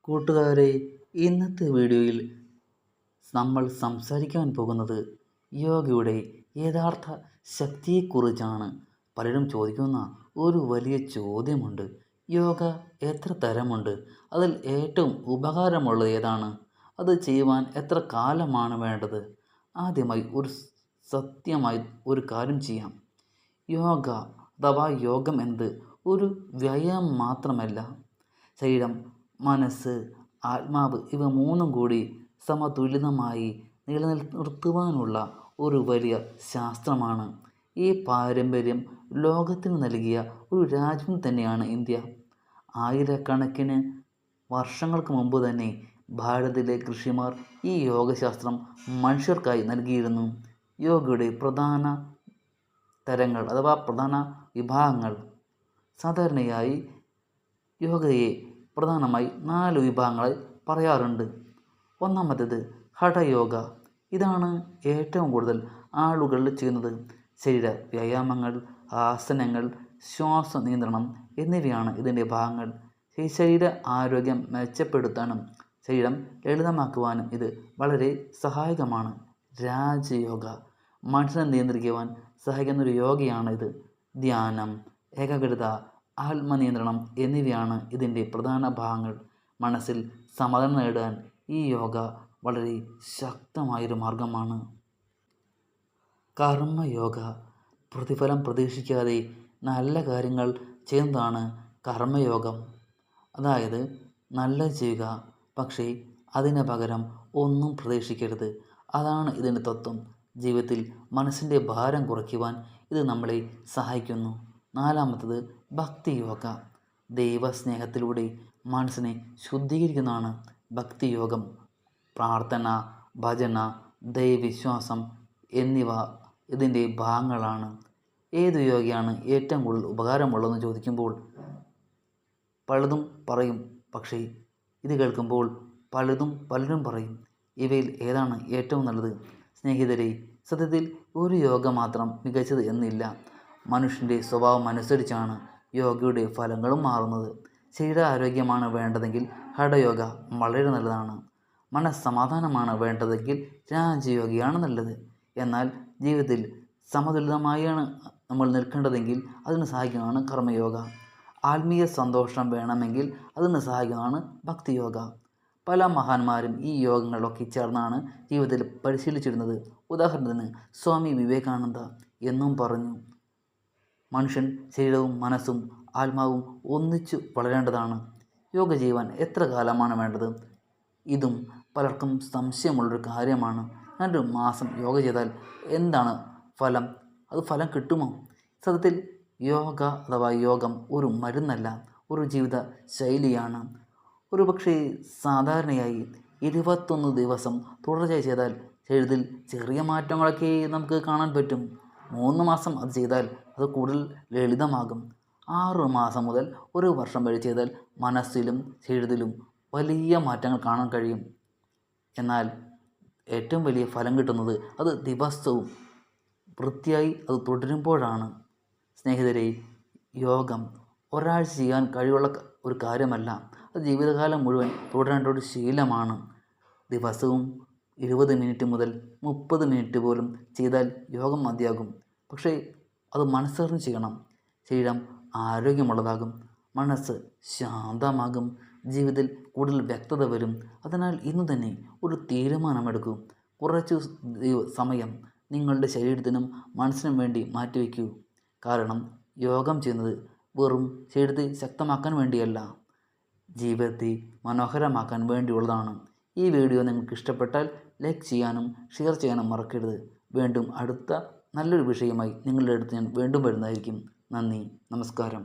കൂട്ടുകാരെ, ഇന്നത്തെ വീഡിയോയിൽ നമ്മൾ സംസാരിക്കാൻ പോകുന്നത് യോഗയുടെ യഥാർത്ഥ ശക്തിയെക്കുറിച്ചാണ്. പലരും ചോദിക്കുന്ന ഒരു വലിയ ചോദ്യമുണ്ട്: യോഗ എത്ര തരമുണ്ട്? അതിൽ ഏറ്റവും ഉപകാരമുള്ളത് ഏതാണ്? അത് ചെയ്യുവാൻ എത്ര കാലമാണ് വേണ്ടത്? ആദ്യമായി സത്യമായി ഒരു കാര്യം ചെയ്യാം. യോഗ അഥവാ യോഗം എന്നത് ഒരു വ്യായാമം മാത്രമല്ല. ശരീരം, മനസ്സ്, ആത്മാവ് ഇവ മൂന്നും കൂടി സമതുലിതമായി നിലനിർത്തുവാനുള്ള ഒരു വലിയ ശാസ്ത്രമാണ്. ഈ പാരമ്പര്യം ലോകത്തിന് നൽകിയ ഒരു രാജ്യം തന്നെയാണ് ഇന്ത്യ. ആയിരക്കണക്കിന് വർഷങ്ങൾക്ക് മുമ്പ് തന്നെ ഭാരതത്തിലെ ഋഷിമാർ ഈ യോഗശാസ്ത്രം മനുഷ്യർക്കായി നൽകിയിരുന്നു. യോഗയുടെ പ്രധാന തരങ്ങൾ അഥവാ പ്രധാന വിഭാഗങ്ങൾ. സാധാരണയായി യോഗയെ പ്രധാനമായി 4 വിഭാഗങ്ങളായി പറയാറുണ്ട്. ഒന്നാമത്തേത് ഹഠയോഗ. ഇതാണ് ഏറ്റവും കൂടുതൽ ആളുകൾ ചെയ്യുന്നത്. ശരീര വ്യായാമങ്ങൾ, ആസനങ്ങൾ, ശ്വാസ നിയന്ത്രണം എന്നിവയാണ് ഇതിൻ്റെ ഭാഗങ്ങൾ. ശരീര ആരോഗ്യം മെച്ചപ്പെടുത്താനും ശരീരം ലളിതമാക്കുവാനും ഇത് വളരെ സഹായകമാണ്. രാജയോഗ. മനസ്സിനെ നിയന്ത്രിക്കുവാൻ സഹായിക്കുന്ന ഒരു യോഗയാണ് ഇത്. ധ്യാനം, ഏകാഗ്രത, ആത്മനിയന്ത്രണം എന്നിവയാണ് ഇതിൻ്റെ പ്രധാന ഭാഗങ്ങൾ. മനസ്സിൽ സമാധാനം നേടാൻ ഈ യോഗ വളരെ ശക്തമായൊരു മാർഗമാണ്. കർമ്മയോഗ. പ്രതിഫലം പ്രതീക്ഷിക്കാതെ നല്ല കാര്യങ്ങൾ ചെയ്യുന്നതാണ് കർമ്മയോഗം. അതായത് നല്ലത് ചെയ്യുക, പക്ഷേ അതിന് പകരം ഒന്നും പ്രതീക്ഷിക്കരുത്. അതാണ് ഇതിൻ്റെ തത്വം. ജീവിതത്തിൽ മനസ്സിൻ്റെ ഭാരം കുറയ്ക്കുവാൻ ഇത് നമ്മളെ സഹായിക്കുന്നു. നാലാമത്തത് ഭക്തിയോഗ. ദൈവസ്നേഹത്തിലൂടെ മനസ്സിനെ ശുദ്ധീകരിക്കുന്നതാണ് ഭക്തിയോഗം. പ്രാർത്ഥന, ഭജന, ദൈവവിശ്വാസം എന്നിവ ഇതിൻ്റെ ഭാഗങ്ങളാണ്. ഏതു യോഗയാണ് ഏറ്റവും കൂടുതൽ ഉപകാരമുള്ളതെന്ന് ചോദിക്കുമ്പോൾ പലതും പറയും. പക്ഷേ ഇത് കേൾക്കുമ്പോൾ പലരും പറയും, ഇവയിൽ ഏതാണ് ഏറ്റവും നല്ലത്? സ്നേഹിതരെ, സത്യത്തിൽ ഒരു യോഗ മാത്രം മികച്ചത് എന്നില്ല. മനുഷ്യൻ്റെ സ്വഭാവം അനുസരിച്ചാണ് യോഗയുടെ ഫലങ്ങളും മാറുന്നത്. ശരീര ആരോഗ്യമാണ് വേണ്ടതെങ്കിൽ ഹഠയോഗ വളരെ നല്ലതാണ്. മനസ്സമാധാനമാണ് വേണ്ടതെങ്കിൽ രാജയോഗയാണ് നല്ലത്. എന്നാൽ ജീവിതത്തിൽ സമതുലിതമായാണ് നമ്മൾ നിൽക്കേണ്ടതെങ്കിൽ അതിന് സഹായിക്കുന്നതാണ് കർമ്മയോഗ. ആത്മീയ സന്തോഷം വേണമെങ്കിൽ അതിന് സഹായിക്കുന്നതാണ് ഭക്തിയോഗ. പല മഹാന്മാരും ഈ യോഗങ്ങളൊക്കെ ചേർന്നാണ് ജീവിതത്തിൽ പരിശീലിച്ചിരുന്നത്. ഉദാഹരണത്തിന് സ്വാമി വിവേകാനന്ദ എന്നും പറഞ്ഞു, മനുഷ്യൻ ശരീരവും മനസ്സും ആത്മാവും ഒന്നിച്ചു വളരേണ്ടതാണ്. യോഗ ചെയ്യുവാൻ എത്ര കാലമാണ് വേണ്ടത്? ഇതും പലർക്കും സംശയമുള്ളൊരു കാര്യമാണ്. ഞാനൊരു മാസം യോഗ ചെയ്താൽ എന്താണ് ഫലം? അത് ഫലം കിട്ടുമോ? സത്യത്തിൽ യോഗ അഥവാ യോഗം ഒരു മരുന്നല്ല, ഒരു ജീവിത ശൈലിയാണ്. ഒരുപക്ഷെ സാധാരണയായി 21 ദിവസം തുടർച്ചയായി ചെയ്താൽ ശരീരത്തിൽ ചെറിയ മാറ്റങ്ങളൊക്കെ നമുക്ക് കാണാൻ പറ്റും. 3 മാസം അത് ചെയ്താൽ അത് കൂടുതൽ ലളിതമാകും. 6 മാസം മുതൽ 1 വർഷം വരെ ചെയ്താൽ മനസ്സിലും ശരീരത്തിലും വലിയ മാറ്റങ്ങൾ കാണാൻ കഴിയും. എന്നാൽ ഏറ്റവും വലിയ ഫലം കിട്ടുന്നത് അത് ദിവസവും വൃത്തിയായി അത് തുടരുമ്പോഴാണ്. സ്നേഹിതരെ, യോഗം ഒരാഴ്ച ചെയ്യാൻ കഴിവുള്ള ഒരു കാര്യമല്ല. അത് ജീവിതകാലം മുഴുവൻ തുടരേണ്ട ഒരു ശീലമാണ്. ദിവസവും 20 മിനിറ്റ് മുതൽ 30 മിനിറ്റ് പോലും ചെയ്താൽ യോഗം മതിയാകും. പക്ഷേ അത് മനസ്സറിഞ്ഞ് ചെയ്യണം. ശരീരം ആരോഗ്യമുള്ളതാകും, മനസ്സ് ശാന്തമാകും, ജീവിതത്തിൽ കൂടുതൽ വ്യക്തത വരും. അതിനാൽ ഇന്ന് തന്നെ ഒരു തീരുമാനമെടുക്കൂ. കുറച്ചു സമയം നിങ്ങളുടെ ശരീരത്തിനും മനസ്സിനും വേണ്ടി മാറ്റിവെക്കൂ. കാരണം യോഗം ചെയ്യുന്നത് വെറും ശരീരത്തെ ശക്തമാക്കാൻ വേണ്ടിയല്ല, ജീവിതത്തെ മനോഹരമാക്കാൻ വേണ്ടിയുള്ളതാണ്. ഈ വീഡിയോ നിങ്ങൾക്ക് ഇഷ്ടപ്പെട്ടാൽ ലൈക്ക് ചെയ്യാനും ഷെയർ ചെയ്യാനും മറക്കരുത്. വീണ്ടും അടുത്ത നല്ലൊരു വിഷയമായി നിങ്ങളുടെ അടുത്ത് ഞാൻ വീണ്ടും വരുന്നതായിരിക്കും. നന്ദി, നമസ്കാരം.